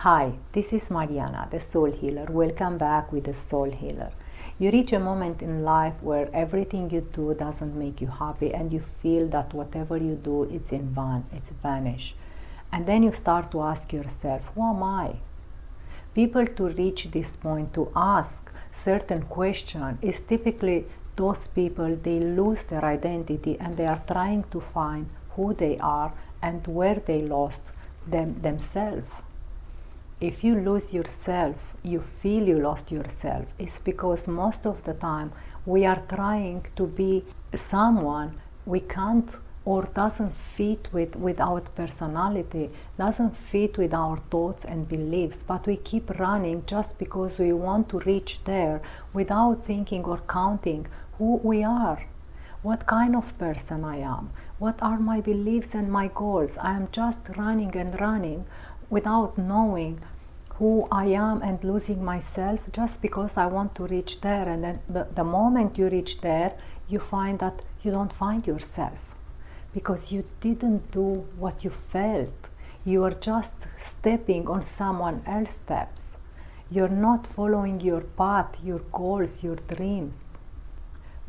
Hi, this is Mariana, the soul healer. Welcome back with the soul healer. You reach a moment in life where everything you do doesn't make you happy and you feel that whatever you do it's in vain, it's vanished. And then you start to ask yourself, who am I? People to reach this point to ask certain question is typically those people, they lose their identity and they are trying to find who they are and where they lost themselves. If you lose yourself, you feel you lost yourself, it's because most of the time we are trying to be someone we can't or doesn't fit with our personality, doesn't fit with our thoughts and beliefs, but we keep running just because we want to reach there without thinking or counting who we are, what kind of person I am, what are my beliefs and my goals. I am just running and running without knowing who I am and losing myself just because I want to reach there. And then the moment you reach there, you find that you don't find yourself because you didn't do what you felt. You are just stepping on someone else's steps. You're not following your path, your goals, your dreams.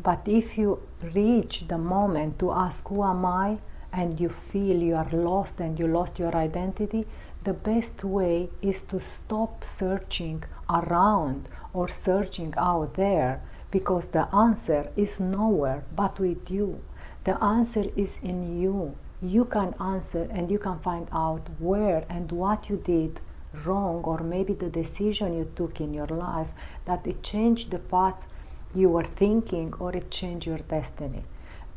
But if you reach the moment to ask who am I, and you feel you are lost and you lost your identity, the best way is to stop searching around or searching out there, because the answer is nowhere but with you. The answer is in you. You can answer and you can find out where and what you did wrong, or maybe the decision you took in your life that it changed the path you were thinking, or it changed your destiny.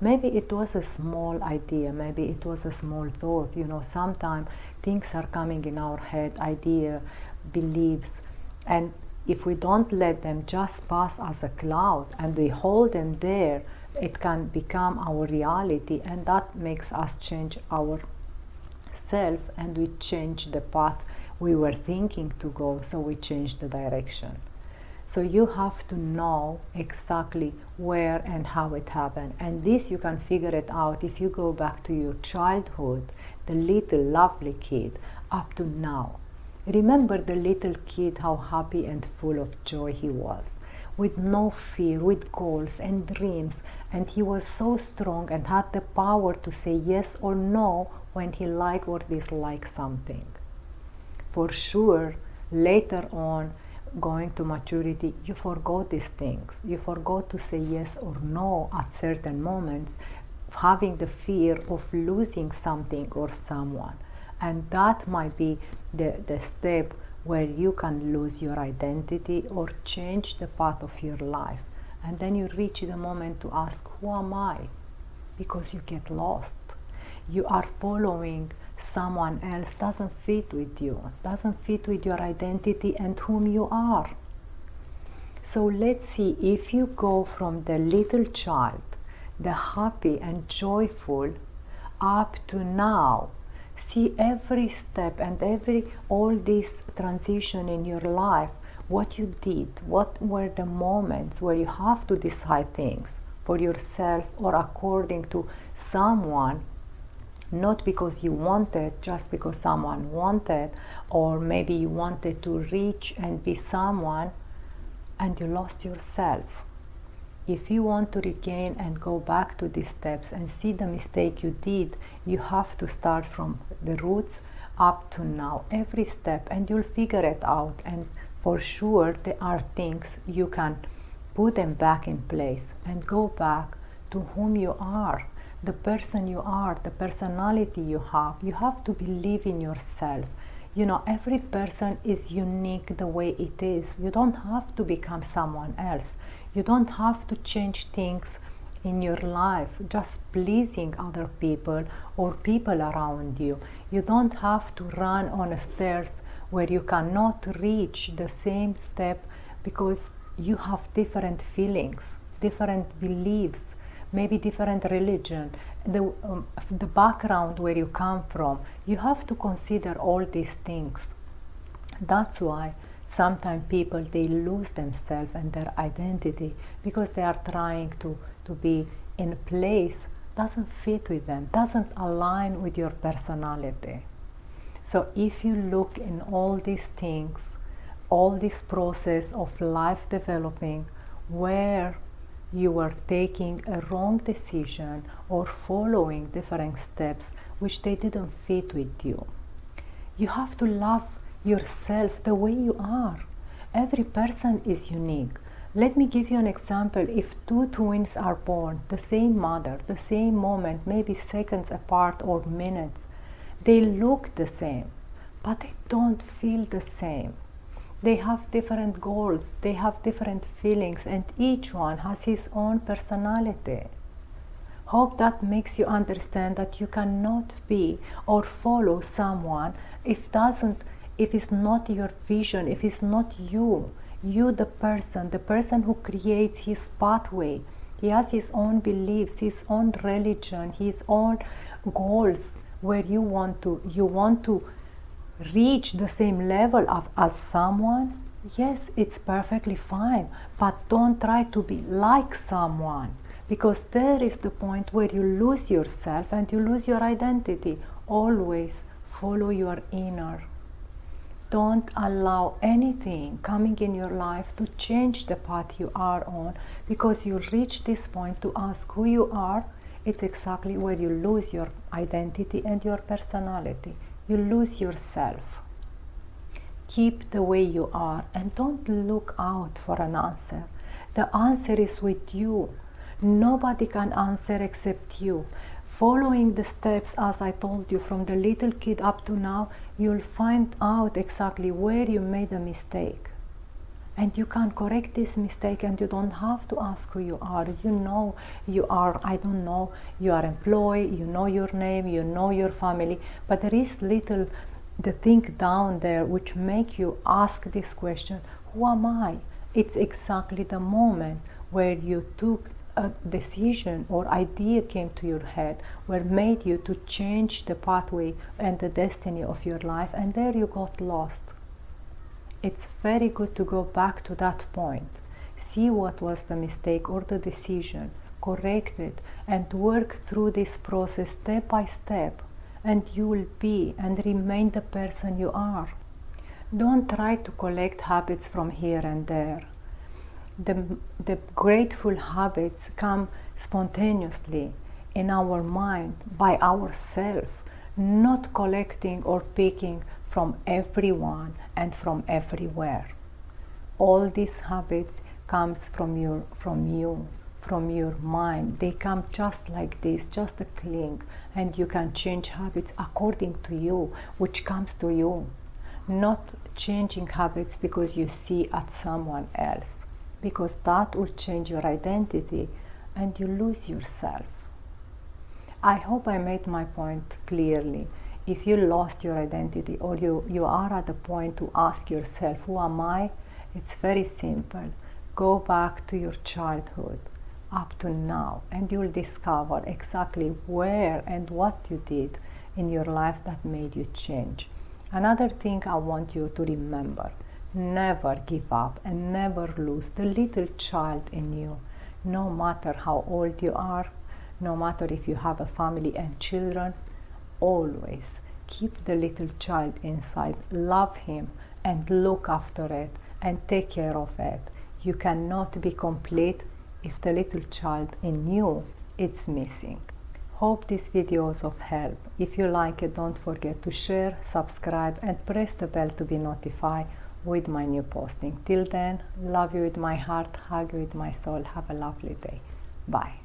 Maybe it was a small idea, maybe it was a small thought. Sometimes things are coming in our head, idea, beliefs, and if we don't let them just pass as a cloud and we hold them there, it can become our reality, and that makes us change our self, and we change the path we were thinking to go, so we change the direction. So you have to know exactly where and how it happened. And this you can figure it out if you go back to your childhood, the little lovely kid, up to now. Remember the little kid, how happy and full of joy he was, with no fear, with goals and dreams. And he was so strong and had the power to say yes or no when he liked or disliked something. For sure, later on, going to maturity, you forgot these things. You forgot to say yes or no at certain moments, having the fear of losing something or someone. And that might be the step where you can lose your identity or change the path of your life. And then you reach the moment to ask, who am I? Because you get lost. You are following someone else, doesn't fit with you, doesn't fit with your identity and whom you are. So let's see, if you go from the little child, the happy and joyful, up to now, see every step and all this transition in your life, what you did, what were the moments where you have to decide things for yourself or according to someone, not because you wanted, just because someone wanted, or maybe you wanted to reach and be someone and you lost yourself. If you want to regain and go back to these steps and see the mistake you did, you have to start from the roots up to now, every step, and you'll figure it out. And for sure there are things you can put them back in place and go back to whom you are, the person you are, the personality you have. You have to believe in yourself. Every person is unique the way it is. You don't have to become someone else. You don't have to change things in your life just pleasing other people or people around you. You don't have to run on stairs where you cannot reach the same step because you have different feelings, different beliefs, maybe different religion, the background where you come from. You have to consider all these things. That's why sometimes people, they lose themselves and their identity because they are trying to be in a place doesn't fit with them, doesn't align with your personality. So if you look in all these things, all this process of life developing, where you were taking a wrong decision or following different steps which they didn't fit with you. You have to love yourself the way you are. Every person is unique. Let me give you an example. If two twins are born, the same mother, the same moment, maybe seconds apart or minutes, they look the same, but they don't feel the same. They have different goals, they have different feelings, and each one has his own personality. Hope that makes you understand that you cannot be or follow someone if it's not your vision, if it's not you the person who creates his pathway. He has his own beliefs, his own religion, his own goals, where you want to reach the same level as someone. Yes, it's perfectly fine, but don't try to be like someone, because there is the point where you lose yourself and you lose your identity. Always follow your inner. Don't allow anything coming in your life to change the path you are on, because you reach this point to ask who you are. It's exactly where you lose your identity and your personality. You lose yourself. Keep the way you are and don't look out for an answer. The answer is with you. Nobody can answer except you. Following the steps, as I told you, from the little kid up to now, you'll find out exactly where you made a mistake. And you can correct this mistake, and you don't have to ask who you are. You know you are, I don't know, you are employed, you know your name, you know your family, but there is the thing down there which make you ask this question, who am I? It's exactly the moment where you took a decision or idea came to your head, where made you to change the pathway and the destiny of your life, and there you got lost. It's very good to go back to that point, see what was the mistake or the decision, correct it, and work through this process step by step, and you will be and remain the person you are. Don't try to collect habits from here and there. The grateful habits come spontaneously in our mind by ourselves, not collecting or picking from everyone and from everywhere. All these habits comes from your mind. They come just like this, just a cling, and you can change habits according to you, which comes to you, not changing habits because you see at someone else, because that will change your identity and you lose yourself. I hope I made my point clearly. If you lost your identity, or you are at the point to ask yourself, who am I? It's very simple. Go back to your childhood up to now, and you'll discover exactly where and what you did in your life that made you change. Another thing I want you to remember, never give up and never lose the little child in you. No matter how old you are, no matter if you have a family and children, always keep the little child inside, love him and look after it and take care of it. You cannot be complete if the little child in you is missing. Hope this video was of help. If you like it, don't forget to share, subscribe and press the bell to be notified with my new posting. Till then, love you with my heart, hug you with my soul. Have a lovely day. Bye.